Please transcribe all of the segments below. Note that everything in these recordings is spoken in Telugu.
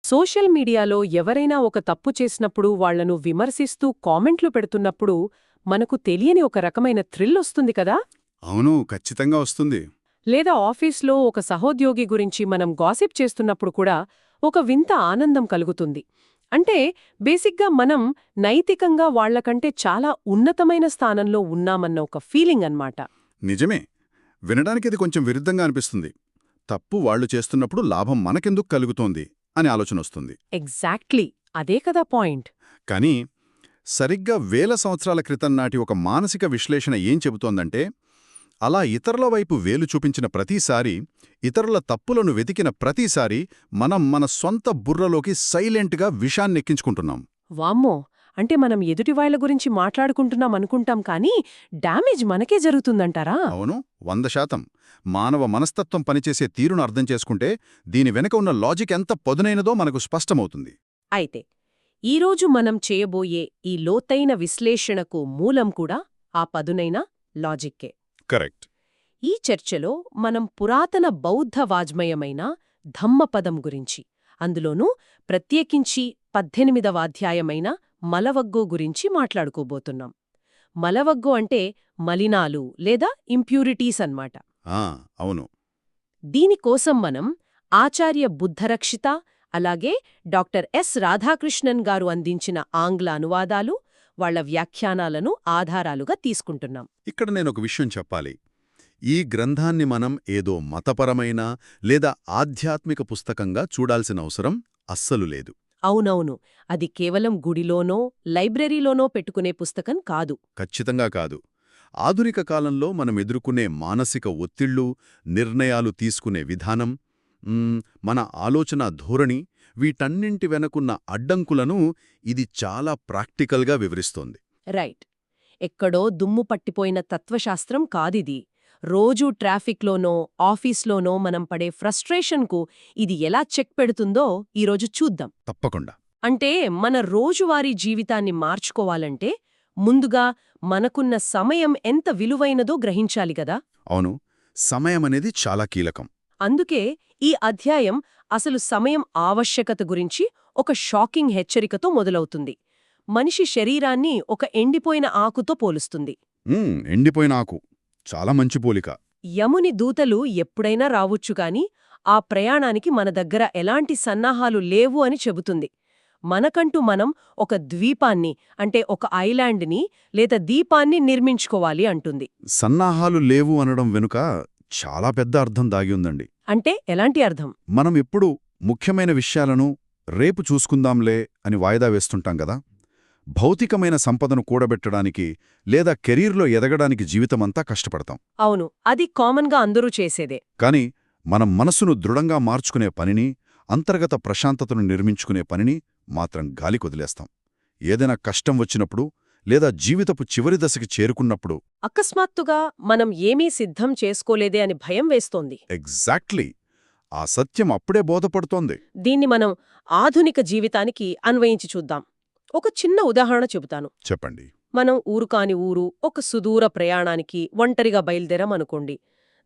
సోషల్ మీడియాలో ఎవరైనా ఒక తప్పు చేసినప్పుడు వాళ్లను విమర్శిస్తూ కామెంట్లు పెడుతున్నప్పుడు మనకు తెలియని ఒక రకమైన థ్రిల్ వస్తుంది కదా? అవును, ఖచ్చితంగా వస్తుంది. లేదా ఆఫీస్లో ఒక సహోద్యోగి గురించి మనం గాసిప్ చేస్తున్నప్పుడు కూడా ఒక వింత ఆనందం కలుగుతుంది. అంటే బేసిక్గా మనం నైతికంగా వాళ్లకంటే చాలా ఉన్నతమైన స్థానంలో ఉన్నామన్న ఒక ఫీలింగ్ అన్నమాట. నిజమే. వినడానికి ఇది కొంచెం విరుద్ధంగా అనిపిస్తుంది. తప్పు వాళ్లు చేస్తున్నప్పుడు లాభం మనకెందుకు కలుగుతోంది అని ఆలోచనొస్తుంది. ఎగ్జాక్ట్లీ, అదే కదా పాయింట్. కానీ సరిగ్గా వేల సంవత్సరాల క్రితం నాటి ఒక మానసిక విశ్లేషణ ఏం చెబుతోందంటే, అలా ఇతరుల వైపు వేలు చూపించిన ప్రతిసారీ, ఇతరుల తప్పులను వెతికిన ప్రతిసారీ మనం మన సొంత బుర్రలోకి సైలెంట్గా విషాన్నెక్కించుకుంటున్నాం. వామ్మో! అంటే మనం ఎదుటివాళ్ల గురించి మాట్లాడుకుంటున్నాం అనుకుంటాం కానీ డ్యామేజ్ మనకే జరుగుతుందంటారా? అవును, 100%. మానవ మనస్తత్వం పనిచేసే తీరును అర్థం చేసుకుంటే దీని వెనక ఉన్న లాజిక్ ఎంత పదునైనదో మనకు స్పష్టమవుతుంది. అయితే ఈరోజు మనం చేయబోయే ఈ లోతైన విశ్లేషణకు మూలం కూడా ఆ పదునైన లాజిక్కే. కరెక్ట్. ఈ చర్చలో మనం పురాతన బౌద్ధ వాజ్మయమైన ధమ్మపదం గురించి, అందులోనూ ప్రత్యేకించి 18వ అధ్యాయమైన మలవగ్గో గురించి మాట్లాడుకోబోతున్నాం. మలవగ్గో అంటే మలినాలు లేదా ఇంప్యూరిటీస్ అన్నమాట. అవును. దీనికోసం మనం ఆచార్య బుద్ధరక్షిత అలాగే డాక్టర్ ఎస్ రాధాకృష్ణన్ గారు అందించిన ఆంగ్ల అనువాదాలు, వాళ్ల వ్యాఖ్యానాలను ఆధారాలుగా తీసుకుంటున్నాం. ఇక్కడ నేనొక విషయం చెప్పాలి. ఈ గ్రంథాన్ని మనం ఏదో మతపరమైన లేదా ఆధ్యాత్మిక పుస్తకంగా చూడాల్సిన అవసరం అస్సలు లేదు. అవునవును, అది కేవలం గుడిలోనో లైబ్రరీలోనో పెట్టుకునే పుస్తకం కాదు. ఖచ్చితంగా కాదు. ఆధునిక కాలంలో మనం ఎదుర్కొనే మానసిక ఒత్తిళ్లు, నిర్ణయాలు తీసుకునే విధానం, మన ఆలోచన ధోరణి, వీటన్నింటి వెనకున్న అడ్డంకులను ఇది చాలా ప్రాక్టికల్గా వివరిస్తోంది. రైట్. ఎక్కడో దుమ్ము పట్టిపోయిన తత్వశాస్త్రం కాదిది. రోజూ ట్రాఫిక్లోనో ఆఫీస్లోనో మనం పడే ఫ్రస్ట్రేషన్కు ఇది ఎలా చెక్ పెడుతుందో ఈరోజు చూద్దాం. తప్పకుండా. అంటే మన రోజువారీ జీవితాన్ని మార్చుకోవాలంటే ముందుగా మనకున్న సమయం ఎంత విలువైనదో గ్రహించాలి గదా? అవును, సమయమనేది చాలా కీలకం. అందుకే ఈ అధ్యాయం అసలు సమయం ఆవశ్యకత గురించి ఒక షాకింగ్ హెచ్చరికతో మొదలవుతుంది. మనిషి శరీరాన్ని ఒక ఎండిపోయిన ఆకుతో పోలుస్తుంది. ఎండిపోయిన ఆకు, చాలా మంచి పోలిక. యముని దూతలు ఎప్పుడైనా రావచ్చుగాని ఆ ప్రయాణానికి మన దగ్గర ఎలాంటి సన్నాహాలు లేవు అని చెబుతుంది. మనకంటూ మనం ఒక ద్వీపాన్ని, అంటే ఒక ఐలాండ్ని లేదా దీపాన్ని నిర్మించుకోవాలి అంటుంది. సన్నాహాలు లేవు అనడం వెనుక చాలా పెద్ద అర్థం దాగి ఉందండి. అంటే ఎలాంటి అర్థం? మనం ఎప్పుడూ ముఖ్యమైన విషయాలను రేపు చూసుకుందాంలే అని వాయిదా వేస్తుంటాం గదా. భౌతికమైన సంపదను కూడబెట్టడానికి లేదా కెరీర్లో ఎదగడానికి జీవితమంతా కష్టపడతాం. అవును, అది కామన్గా అందరూ చేసేదే. కాని మనం మనసును దృఢంగా మార్చుకునే పనిని, అంతర్గత ప్రశాంతతను నిర్మించుకునే పనిని మాత్రం గాలి కొదిలేస్తాం. ఏదైనా కష్టం వచ్చినప్పుడు లేదా జీవితపు చివరి దశకి చేరుకున్నప్పుడు అకస్మాత్తుగా మనం ఏమీ సిద్ధం చేసుకోలేదే అని భయం వేస్తోంది. ఎగ్జాక్ట్లీ. ఆ సత్యం అప్పుడే బోధపడుతోంది. దీన్ని మనం ఆధునిక జీవితానికి అన్వయించి చూద్దాం. ఒక చిన్న ఉదాహరణ చెబుతాను. చెప్పండి. మనం ఊరు కాని ఊరు, ఒక సుదూర ప్రయాణానికి ఒంటరిగా బయలుదేరాం అనుకోండి.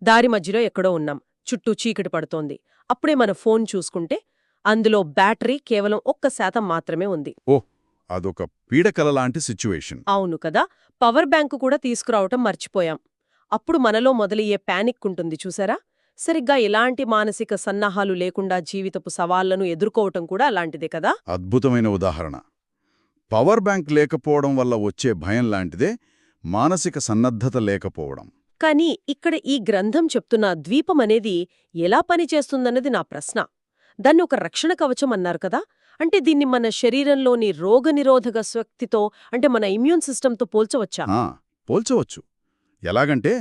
దారి మధ్యలో ఎక్కడో ఉన్నాం, చుట్టూ చీకటి పడుతోంది. అప్పుడే మన ఫోన్ చూసుకుంటే అందులో బ్యాటరీ కేవలం 1% మాత్రమే ఉంది. అదొక పీడకలలాంటి సిచ్యువేషన్. అవును కదా. పవర్ బ్యాంకు కూడా తీసుకురావటం మర్చిపోయాం. అప్పుడు మనలో మొదలయ్యే పానిక్ ఉంటుంది చూసారా? సరిగ్గా ఎలాంటి మానసిక సన్నాహాలు లేకుండా జీవితపు సవాళ్లను ఎదుర్కోవటం కూడా అలాంటిదే కదా. అద్భుతమైన ఉదాహరణ. పవర్ బ్యాంక్ లేకపోవడం వల్ల వచ్చే భయం లాంటిదే మానసిక సన్నద్ధత లేకపోవడం. కానీ ఇక్కడ ఈ గ్రంథం చెప్తున్న ద్వీపం అనేది ఎలా పనిచేస్తుందన్నది నా ప్రశ్న. దాన్ని ఒక రక్షణ కవచం అన్నారు కదా. అంటే దీన్ని మన శరీరంలోని రోగనిరోధక శక్తితో, అంటే మన ఇమ్యూన్ సిస్టంతో పోల్చవచ్చా? పోల్చవచ్చు. ఎలాగంటే,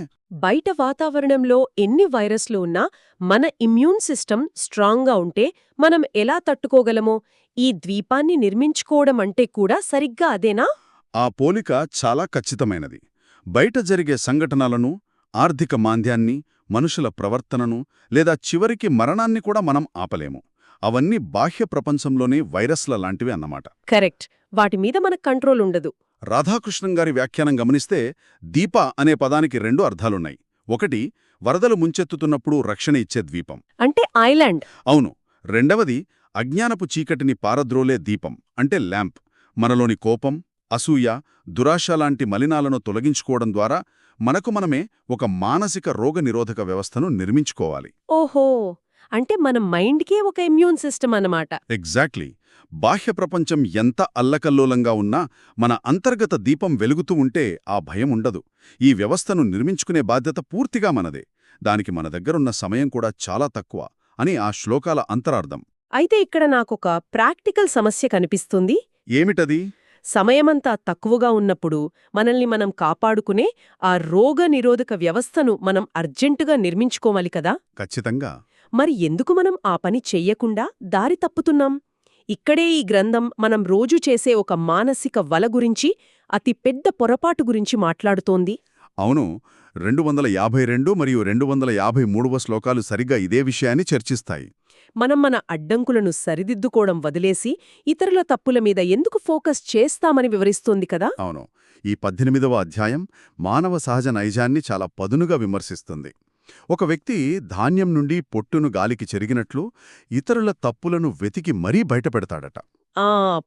బయట వాతావరణంలో ఎన్ని వైరస్లు ఉన్నా మన ఇమ్యూన్ సిస్టమ్ స్ట్రాంగ్గా ఉంటే మనం ఎలా తట్టుకోగలమో ఈ ద్వీపాన్ని నిర్మించుకోవడం అంటే కూడా సరిగ్గా అదేనా? ఆ పోలిక చాలా ఖచ్చితమైనది. బయట జరిగే సంఘటనలను, ఆర్థిక మాంద్యాన్ని, మనుషుల ప్రవర్తనను లేదా చివరికి మరణాన్ని కూడా మనం ఆపలేము. అవన్నీ బాహ్య ప్రపంచంలోనే వైరస్ల లాంటివి అన్నమాట. కరెక్ట్. వాటి మీద మనకు కంట్రోల్ ఉండదు. రాధాకృష్ణన్ గారి వ్యాఖ్యానం గమనిస్తే దీప అనే పదానికి 2 అర్థాలున్నాయి. ఒకటి, వరదలు ముంచెత్తుతున్నప్పుడు రక్షణ ఇచ్చే ద్వీపం, అంటే ఐలాండ్. అవును. రెండవది, అజ్ఞానపు చీకటిని పారద్రోలే దీపం అంటే ల్యాంప్ మనలోని కోపం, అసూయ, దురాశ లాంటి మలినాలను తొలగించుకోవడం ద్వారా మనకు మనమే ఒక మానసిక రోగనిరోధక వ్యవస్థను నిర్మించుకోవాలి. ఓహో, అంటే మన మైండ్కే ఒక ఇమ్యూన్ సిస్టమ్ అన్నమాట. ఎగ్జాక్ట్లీ. బాహ్య ప్రపంచం ఎంత అల్లకల్లోలంగా ఉన్నా మన అంతర్గత దీపం వెలుగుతూ ఉంటే ఆ భయం ఉండదు. ఈ వ్యవస్థను నిర్మించుకునే బాధ్యత పూర్తిగా మనదే. దానికి మన దగ్గరున్న సమయం కూడా చాలా తక్కువ అని ఆ శ్లోకాల అంతరార్థం. అయితే ఇక్కడ నాకొక ప్రాక్టికల్ సమస్య కనిపిస్తుంది. ఏమిటది? సమయమంతా తక్కువగా ఉన్నప్పుడు మనల్ని మనం కాపాడుకునే ఆ రోగనిరోధక వ్యవస్థను మనం అర్జెంటుగా నిర్మించుకోవాలి కదా. ఖచ్చితంగా. మరి ఎందుకు మనం ఆ పని చెయ్యకుండా దారి తప్పుతున్నాం? ఇక్కడే ఈ గ్రంథం మనం రోజు చేసే ఒక మానసిక వల గురించి, అతి పెద్ద పొరపాటు గురించి మాట్లాడుతోంది. అవును. 252 మరియు 253వ శ్లోకాలు సరిగ్గా ఇదే విషయాన్ని చర్చిస్తాయి. మనం మన అడ్డంకులను సరిదిద్దుకోవడం వదిలేసి ఇతరుల తప్పుల మీద ఎందుకు ఫోకస్ చేస్తామని వివరిస్తోంది కదా. అవును. ఈ 18వ అధ్యాయం మానవ సహజ నైజాన్ని చాలా పదునుగా విమర్శిస్తుంది. ఒక వ్యక్తి ధాన్యం నుండి పొట్టును గాలికి చెరిగినట్లు ఇతరుల తప్పులను వెతికి మరీ బయటపెడతాడట.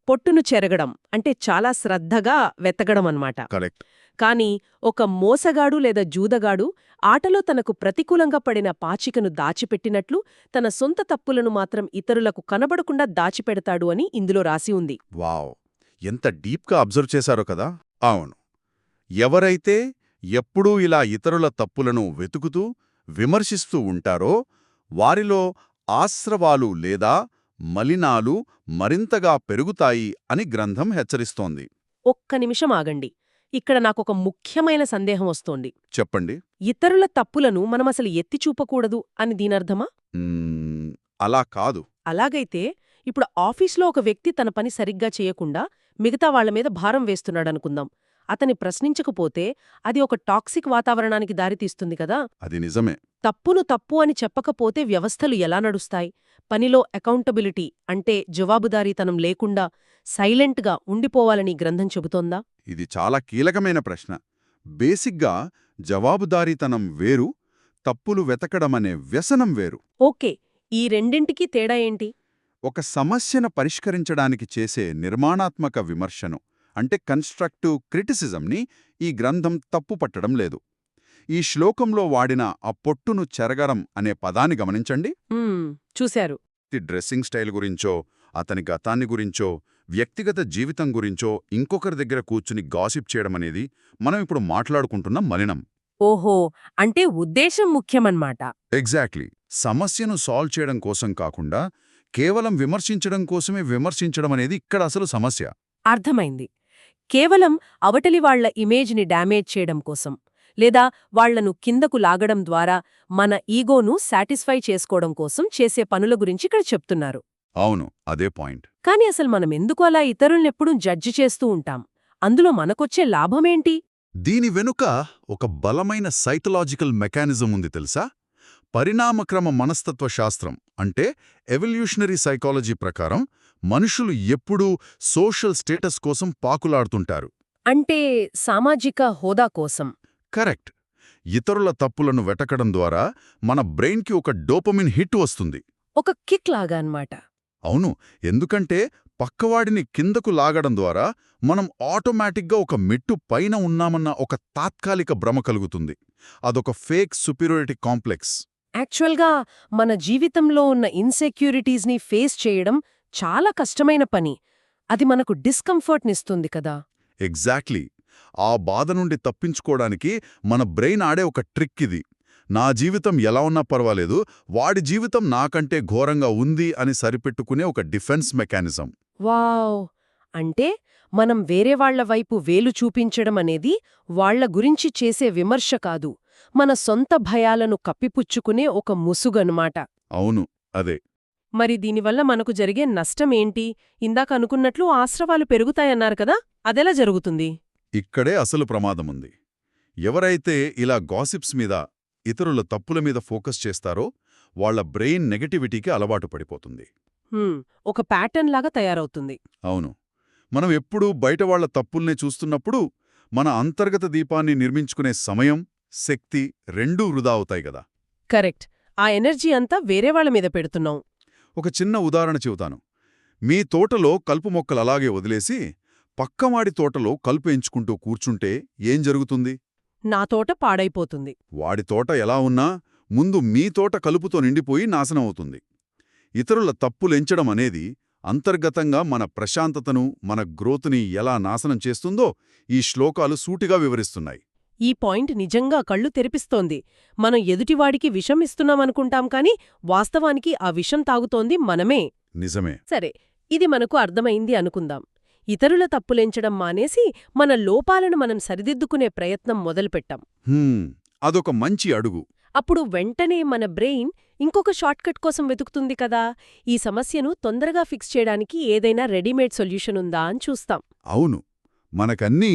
పొట్టును చెరగడం అంటే చాలా శ్రద్ధగా వెతకడం అన్నమాట. కరెక్ట్. కాని ఒక మోసగాడు లేదా జూదగాడు ఆటలో తనకు ప్రతికూలంగా పడిన పాచికను దాచిపెట్టినట్లు తన సొంత తప్పులను మాత్రం ఇతరులకు కనబడకుండా దాచిపెడతాడు అని ఇందులో రాసి ఉంది. వావ్, ఎంత డీప్గా అబ్జర్వ్ చేశారో కదా. అవును. ఎవరైతే ఎప్పుడూ ఇలా ఇతరుల తప్పులను వెతుకుతూ విమర్శిస్తూ ఉంటారో వారిలో ఆశ్రవాలు లేదా మలినాలు మరింతగా పెరుగుతాయి అని గ్రంథం హెచ్చరిస్తోంది. ఒక్క నిమిషం ఆగండి. ఇక్కడ నాకొక ముఖ్యమైన సందేహం వస్తోంది. చెప్పండి. ఇతరుల తప్పులను మనమసలు ఎత్తిచూపకూడదు అని దీనర్థమా? అలా కాదు. అలాగైతే ఇప్పుడు ఆఫీస్లో ఒక వ్యక్తి తన పని సరిగ్గా చేయకుండా మిగతా వాళ్ల మీద భారం వేస్తున్నాడనుకుందాం. అతని ప్రశ్నించకపోతే అది ఒక టాక్సిక్ వాతావరణానికి దారితీస్తుంది కదా. అది నిజమే. తప్పును తప్పు అని చెప్పకపోతే వ్యవస్థలు ఎలా నడుస్తాయి? పనిలో అకౌంటబిలిటీ అంటే జవాబుదారీతనం లేకుండా సైలెంట్గా ఉండిపోవాలని గ్రంథం చెబుతోందా? ఇది చాలా కీలకమైన ప్రశ్న. బేసిక్గా జవాబుదారీతనం వేరు, తప్పులు వెతకడమనే వ్యసనం వేరు. ఓకే, ఈ రెండింటికీ తేడా ఏంటి? ఒక సమస్యను పరిష్కరించడానికి చేసే నిర్మాణాత్మక విమర్శను అంటే కన్స్ట్రక్టివ్ క్రిటిసిజంని ఈ గ్రంథం తప్పుపట్టడం లేదు. ఈ శ్లోకంలో వాడిన ఆ పొట్టును చెరగడం అనే పదాన్ని గమనించండి. చూశారు. డ్రెస్సింగ్ స్టైల్ గురించో, అతని గతాన్ని గురించో, వ్యక్తిగత జీవితం గురించో ఇంకొకరి దగ్గర కూర్చుని గాసిప్ చేయడమనేది మనం ఇప్పుడు మాట్లాడుకుంటున్న మలినం. ఓహో, అంటే ఉద్దేశం ముఖ్యమన్నమాట. ఎగ్జాక్ట్లీ. సమస్యను సాల్వ్ చేయడం కోసం కాకుండా కేవలం విమర్శించడం కోసమే విమర్శించడమనేది ఇక్కడ అసలు సమస్య. అర్థమైంది. కేవలం అవతలి వాళ్ల ఇమేజ్ని డ్యామేజ్ చేయడం కోసం లేదా వాళ్లను కిందకు లాగడం ద్వారా మన ఈగోను సాటిస్ఫై చేసుకోవడం కోసం చేసే పనుల గురించి ఇక్కడ చెప్తున్నారు. అవును, అదే పాయింట్. కాని అసలు మనమెందుకు అలా ఇతరులనెప్పుడూ జడ్జి చేస్తూ ఉంటాం? అందులో మనకొచ్చే లాభమేంటి? దీని వెనుక ఒక బలమైన సైకలాజికల్ మెకానిజం ఉంది తెలుసా? పరిణామక్రమ మనస్తత్వ శాస్త్రం అంటే ఎవల్యూషనరీ సైకాలజీ ప్రకారం మనుషులు ఎప్పుడూ సోషల్ స్టేటస్ కోసం పాకులాడుతుంటారు. అంటే సామాజిక హోదా కోసం. కరెక్ట్. ఇతరుల తప్పులను వెతకడం ద్వారా మన బ్రెయిన్కి ఒక డోపమిన్ హిట్ వస్తుంది. ఒక కిక్ లాగా అన్నమాట. అవును, ఎందుకంటే పక్కవాడిని కిందకు లాగడం ద్వారా మనం ఆటోమేటిక్గా ఒక మెట్టు పైన ఉన్నామన్న ఒక తాత్కాలిక భ్రమ కలుగుతుంది. అదొక ఫేక్ సుపీరియారిటీ కాంప్లెక్స్. యాక్చువల్గా మన జీవితంలో ఉన్న ఇన్సెక్యూరిటీస్ని ఫేస్ చేయడం చాలా కష్టమైన పని. అది మనకు డిస్కంఫర్ట్నిస్తుంది కదా. ఎగ్జాక్ట్లీ. ఆ బాధ నుండి తప్పించుకోవడానికి మన బ్రెయిన్ ఆడే ఒక ట్రిక్ ఇది. నా జీవితం ఎలా ఉన్నా పర్వాలేదు, వాడి జీవితం నాకంటే ఘోరంగా ఉంది అని సరిపెట్టుకునే ఒక డిఫెన్స్ మెకానిజం. వావ్! అంటే మనం వేరే వాళ్ల వైపు వేలు చూపించడం అనేది వాళ్ల గురించి చేసే విమర్శ కాదు, మన సొంత భయాలను కప్పిపుచ్చుకునే ఒక ముసుగనుమాట. అవును, అదే. మరి దీనివల్ల మనకు జరిగే నష్టమేంటి? ఇందాక అనుకున్నట్లు ఆశ్రవాలు పెరుగుతాయన్నారు కదా, అదెలా జరుగుతుంది? ఇక్కడే అసలు ప్రమాదముంది. ఎవరైతే ఇలా గాసిప్స్ మీద, ఇతరుల తప్పుల మీద ఫోకస్ చేస్తారో వాళ్ల బ్రెయిన్ నెగటివిటీకి అలవాటు పడిపోతుంది. ఒక ప్యాటర్న్ లాగా తయారవుతుంది. అవును. మనం ఎప్పుడూ బయట వాళ్ల తప్పుల్నే చూస్తున్నప్పుడు మన అంతర్గత దీపాన్ని నిర్మించుకునే సమయం, శక్తి రెండూ వృధా అవుతాయి గదా. కరెక్ట్. ఆ ఎనర్జీ అంతా వేరే వాళ్ల మీద పెడుతున్నాం. ఒక చిన్న ఉదాహరణ చెబుతాను. మీ తోటలో కలుపు మొక్కలు అలాగే వదిలేసి పక్కవాడి తోటలో కలుపు ఎంచుకుంటూ కూర్చుంటే ఏం జరుగుతుంది? నా తోట పాడైపోతుంది. వాడి తోట ఎలా ఉన్నా ముందు మీ తోట కలుపుతో నిండిపోయి నాశనమవుతుంది. ఇతరుల తప్పులెంచడం అనేది అంతర్గతంగా మన ప్రశాంతతను, మన గ్రోత్ని ఎలా నాశనం చేస్తుందో ఈ శ్లోకాలు సూటిగా వివరిస్తున్నాయి. ఈ పాయింట్ నిజంగా కళ్ళు తెరిపిస్తోంది. మనం ఎదుటివాడికి విషం ఇస్తున్నామనుకుంటాం కాని వాస్తవానికి ఆ విషం తాగుతోంది మనమే. నిజమే. సరే, ఇది మనకు అర్థమైంది అనుకుందాం. ఇతరుల తప్పులెంచడం మానేసి మన లోపాలను మనం సరిదిద్దుకునే ప్రయత్నం మొదలుపెట్టాం. అదొక మంచి అడుగు. అప్పుడు వెంటనే మన బ్రెయిన్ ఇంకొక షార్ట్కట్ కోసం వెతుకుతుంది కదా. ఈ సమస్యను తొందరగా ఫిక్స్ చేయడానికి ఏదైనా రెడీమేడ్ సొల్యూషన్ ఉందా అని చూస్తాం. అవును, మనకన్నీ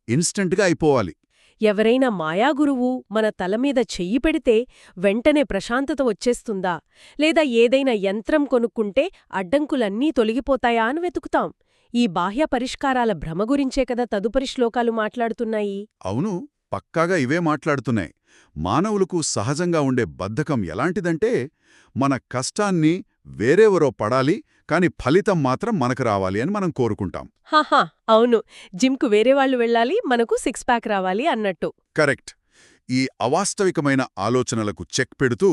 ఇన్స్టంట్గా అయిపోవాలి. ఎవరైనా మాయాగురువు మన తలమీద చెయ్యి పెడితే వెంటనే ప్రశాంతత వచ్చేస్తుందా, లేదా ఏదైనా యంత్రం కొనుక్కుంటే అడ్డంకులన్నీ తొలగిపోతాయా అని వెతుకుతాం. ఈ బాహ్య పరిష్కారాల భ్రమ గురించే కదా తదుపరి శ్లోకాలు మాట్లాడుతున్నాయి. అవును, పక్కాగా ఇవే మాట్లాడుతున్నాయి. మానవులకు సహజంగా ఉండే బద్ధకం ఎలాంటిదంటే, మన కష్టాన్ని వేరెవరో పడాలి, కాని ఫలితం మాత్రం మనకు రావాలి అని మనం కోరుకుంటాం. హాహా, అవును. జిమ్కు వేరేవాళ్లు వెళ్ళాలి, మనకు సిక్స్ ప్యాక్ రావాలి అన్నట్టు. కరెక్ట్. ఈ అవాస్తవికమైన ఆలోచనలకు చెక్ పెడుతూ,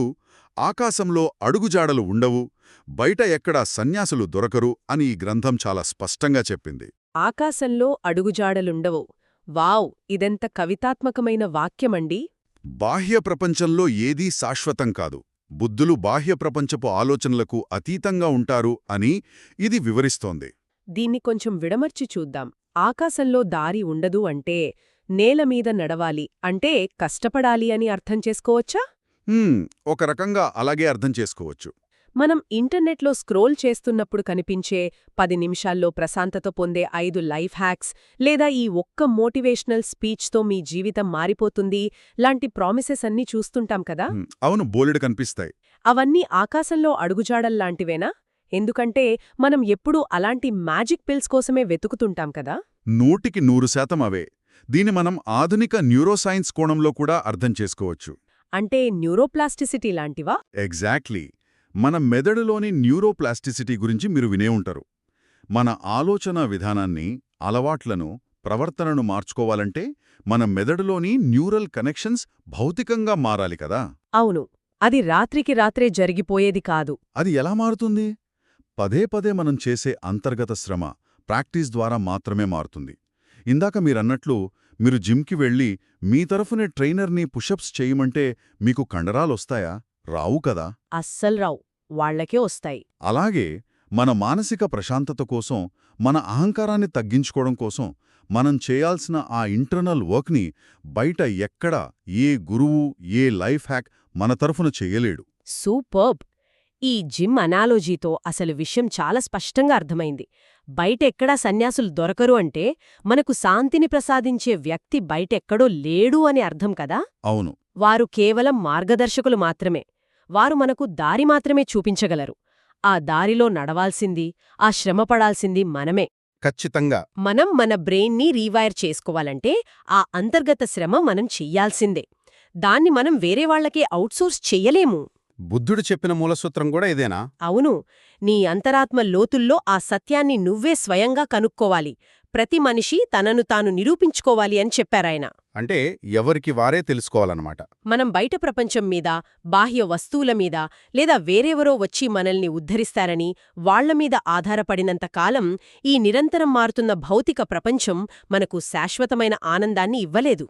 ఆకాశంలో అడుగుజాడలు ఉండవు, బయట ఎక్కడా సన్యాసులు దొరకరు అని ఈ గ్రంథం చాలా స్పష్టంగా చెప్పింది. ఆకాశంలో అడుగుజాడలుండవు. వావ్, ఇదెంత కవితాత్మకమైన వాక్యమండి! బాహ్య ప్రపంచంలో ఏదీ శాశ్వతం కాదు. బుద్ధులు బాహ్య ప్రపంచపు ఆలోచనలకు అతీతంగా ఉంటారు అని ఇది వివరిస్తోంది. దీన్ని కొంచెం విడమర్చి చూద్దాం. ఆకాశంలో దారి ఉండదు అంటే నేలమీద నడవాలి అంటే కష్టపడాలి అని అర్థం చేసుకోవచ్చా? ఒక రకంగా అలాగే అర్థం చేసుకోవచ్చు. మనం ఇంటర్నెట్లో స్క్రోల్ చేస్తున్నప్పుడు కనిపించే 10 నిమిషాల్లో ప్రశాంతత పొందే 5 లైఫ్ హ్యాక్స్, లేదా ఈ ఒక్క మోటివేషనల్ స్పీచ్తో మీ జీవితం మారిపోతుంది లాంటి ప్రామిసెస్ అన్నీ చూస్తుంటాం కదా. అవును, బోలెడు కనిపిస్తాయి. అవన్నీ ఆకాశంలో అడుగుజాడల్లాంటివేనా? ఎందుకంటే మనం ఎప్పుడూ అలాంటి మ్యాజిక్ పిల్స్ కోసమే వెతుకుతుంటాం కదా. 100% అవే. దీన్ని మనం ఆధునిక న్యూరోసైన్స్ కోణంలో కూడా అర్థం చేసుకోవచ్చు. అంటే న్యూరోప్లాస్టిసిటీ లాంటివా? ఎగ్జాక్ట్లీ. మన మెదడులోని న్యూరోప్లాస్టిసిటీ గురించి మీరు వినే ఉంటారు. మన ఆలోచన విధానాన్ని, అలవాట్లను, ప్రవర్తనను మార్చుకోవాలంటే మన మెదడులోని న్యూరల్ కనెక్షన్స్ భౌతికంగా మారాలి కదా. అవును, అది రాత్రికి రాత్రే జరిగిపోయేది కాదు. అది ఎలా మారుతుంది? పదే పదే మనం చేసే అంతర్గత శ్రమ, ప్రాక్టీస్ ద్వారా మాత్రమే మారుతుంది. ఇందాక మీరన్నట్లు, మీరు జిమ్కి వెళ్ళి మీ తరఫునే ట్రైనర్ని పుషప్స్ చేయమంటే మీకు కండరాలొస్తాయా? రావు కదా. అస్సలు రావు, వాళ్లకే వస్తాయి. అలాగే మన మానసిక ప్రశాంతత కోసం, మన అహంకారాన్ని తగ్గించుకోవడం కోసం మనం చేయాల్సిన ఆ ఇంటర్నల్ వర్క్ని బయట ఎక్కడా ఏ గురువు, ఏ లైఫ్ హ్యాక్ మన తరఫున చెయ్యలేడు. సూపర్బ్! ఈ జిమ్ అనాలోజీతో అసలు విషయం చాలా స్పష్టంగా అర్థమైంది. బయటెక్కడా సన్యాసులు దొరకరు అంటే మనకు శాంతిని ప్రసాదించే వ్యక్తి బయటెక్కడో లేడు అని అర్థం కదా. అవును. వారు కేవలం మార్గదర్శకులు మాత్రమే. వారు మనకు దారి మాత్రమే చూపించగలరు. ఆ దారిలో నడవాల్సింది, ఆ శ్రమపడాల్సింది మనమే. ఖచ్చితంగా. మనం మన బ్రెయిన్ని రీవైర్ చేసుకోవాలంటే ఆ అంతర్గత శ్రమ మనం చెయ్యాల్సిందే. దాన్ని మనం వేరేవాళ్లకే అవుట్సోర్స్ చెయ్యలేము. బుద్ధుడు చెప్పిన మూలసూత్రం కూడా ఇదేనా? అవును. నీ అంతరాత్మ లోతుల్లో ఆ సత్యాన్ని నువ్వే స్వయంగా కనుక్కోవాలి. ప్రతి మనిషి తనను తాను నిరూపించుకోవాలి అని చెప్పారాయన. అంటే ఎవరికి వారే తెలుసుకోవాలన్నమాట. మనం బయట ప్రపంచం మీద, బాహ్య వస్తువుల మీద, లేదా వేరెవరో వచ్చి మనల్ని ఉద్ధరిస్తారని వాళ్లమీద ఆధారపడినంత కాలం ఈ నిరంతరం మారుతున్న భౌతిక ప్రపంచం మనకు శాశ్వతమైన ఆనందాన్ని ఇవ్వలేదు.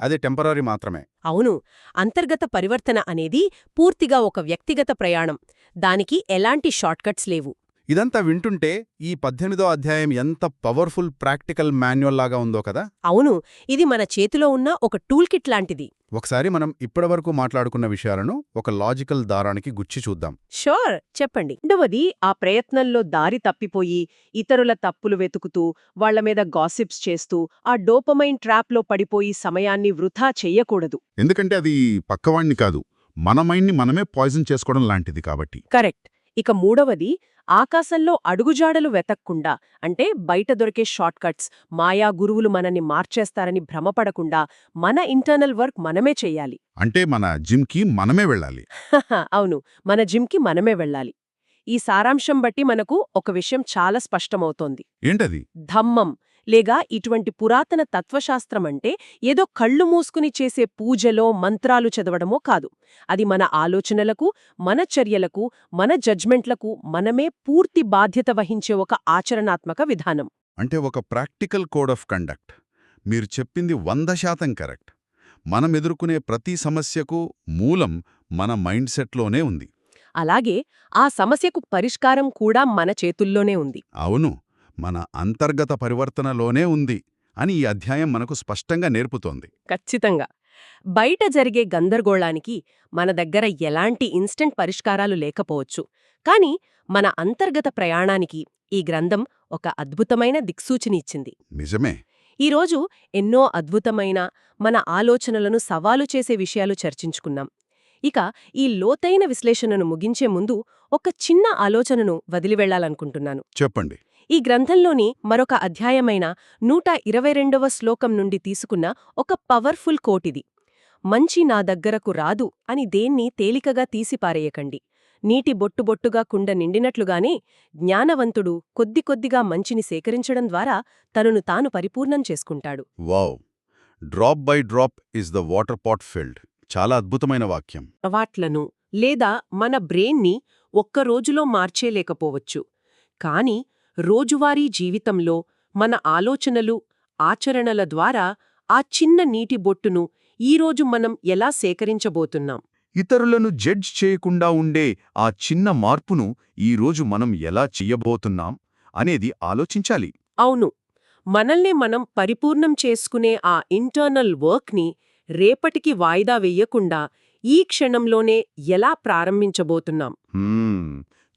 అది టెంపరరీ మాత్రమే. అవును. అంతర్గత పరివర్తన అనేది పూర్తిగా ఒక వ్యక్తిగత ప్రయాణం. దానికి ఎలాంటి షార్ట్కట్స్ లేవు. ఇదంతా వింటుంటే ఈ 18వ అధ్యాయం ఎంత పవర్ఫుల్ ప్రాక్టికల్ మాన్యువల్ లాగా ఉందో కదా. అవును, ఇది మన చేతిలో ఉన్న ఒక టూల్ కిట్ లాంటిది. ఒకసారి మనం ఇప్పటివరకు మాట్లాడుకున్న విషయాలను ఒక లాజికల్ దారానికి గుచ్చి చూద్దాం. షూర్, చెప్పండి. రెండవది, ఆ ప్రయత్నంలో దారి తప్పిపోయి ఇతరుల తప్పులు వెతుకుతూ వాళ్లమీద గాసిప్స్ చేస్తూ ఆ డోపమైన్ ట్రాప్లో పడిపోయి సమయాన్ని వృథా చెయ్యకూడదు. ఎందుకంటే అది పక్కవాణ్ణి కాదు, మన మైండ్ని మనమే పాయిజన్ చేసుకోవడం లాంటిది కాబట్టి. కరెక్ట్. ఇక మూడవది, ఆకాశంలో అడుగుజాడలు వెతక్కుండా, అంటే బయట దొరికే షార్ట్కట్స్, మాయా గురువులు మనని మార్చేస్తారని భ్రమపడకుండా మన ఇంటర్నల్ వర్క్ మనమే చెయ్యాలి. అంటే మన జిమ్కి మనమే వెళ్ళాలి. అవును, మన జిమ్కి మనమే వెళ్ళాలి. ఈ సారాంశం బట్టి మనకు ఒక విషయం చాలా స్పష్టమవుతోంది. ఏంటది? ధమ్మం లేగా ఇటువంటి పురాతన తత్వశాస్త్రమంటే ఏదో కళ్ళు మూసుకుని చేసే పూజలో మంత్రాలు చదవడమో కాదు. అది మన ఆలోచనలకు, మన చర్యలకు, మన జడ్జ్మెంట్లకు మనమే పూర్తి బాధ్యత వహించే ఒక ఆచరణాత్మక విధానం. అంటే ఒక ప్రాక్టికల్ కోడ్ ఆఫ్ కండక్ట్. మీరు చెప్పింది 100% కరెక్ట్. మనం ఎదుర్కొనే ప్రతి సమస్యకు మూలం మన మైండ్ సెట్లోనే ఉంది. అలాగే ఆ సమస్యకు పరిష్కారం కూడా మన చేతుల్లోనే ఉంది. అవును, మన అంతర్గత పరివర్తనలోనే ఉంది అని ఈ అధ్యాయం మనకు స్పష్టంగా నేర్పుతోంది. ఖచ్చితంగా. బయట జరిగే గందరగోళానికి మన దగ్గర ఎలాంటి ఇన్స్టెంట్ పరిష్కారాలు లేకపోవచ్చు. కానీ మన అంతర్గత ప్రయాణానికి ఈ గ్రంథం ఒక అద్భుతమైన దిక్సూచిని ఇచ్చింది. నిజమే. ఈరోజు ఎన్నో అద్భుతమైన మన ఆలోచనలను సవాలు చేసే విషయాలు చర్చించుకున్నాం. ఇక ఈ లోతైన విశ్లేషణను ముగించే ముందు ఒక చిన్న ఆలోచనను వదిలివెళ్లాలనుకుంటున్నాను. చెప్పండి. ఈ గ్రంథంలోని మరొక అధ్యాయమైన 122వ శ్లోకం నుండి తీసుకున్న ఒక పవర్ఫుల్ కోటిది. మంచి నా దగ్గరకు రాదు అని దేన్ని తేలికగా తీసిపారేయకండి. నీటి బొట్టుబొట్టుగా కుండ నిండినట్లుగానే జ్ఞానవంతుడు కొద్ది కొద్దిగా మంచిని సేకరించడం ద్వారా తనను తాను పరిపూర్ణం చేసుకుంటాడు. Wow! Drop by drop is the water pot filled. చాలా అద్భుతమైన వాక్యం. అవాట్లను లేదా మన బ్రెయిన్ని ఒక్క రోజులో మార్చేలేకపోవచ్చు. కాని రోజువారీ జీవితంలో మన ఆలోచనలు, ఆచరణల ద్వారా ఆ చిన్న నీటి బొట్టును ఈరోజు మనం ఎలా సేకరించబోతున్నాం? ఇతరులను జడ్జ్ చేయకుండా ఉండే ఆ చిన్న మార్పును ఈరోజు మనం ఎలా చెయ్యబోతున్నాం అనేది ఆలోచించాలి. అవును, మనల్ని మనం పరిపూర్ణం చేసుకునే ఆ ఇంటర్నల్ వర్క్ని రేపటికి వాయిదా వెయ్యకుండా ఈ క్షణంలోనే ఎలా ప్రారంభించబోతున్నాం?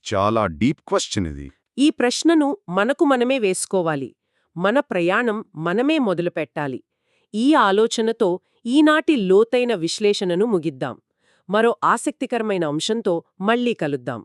చాలా డీప్ క్వశ్చన్ ఇది. ఈ ప్రశ్నను మనకు మనమే వేసుకోవాలి. మన ప్రయాణం మనమే మొదలుపెట్టాలి. ఈ ఆలోచనతో ఈనాటి లోతైన విశ్లేషణను ముగిద్దాం. మరో ఆసక్తికరమైన అంశంతో మళ్ళీ కలుద్దాం.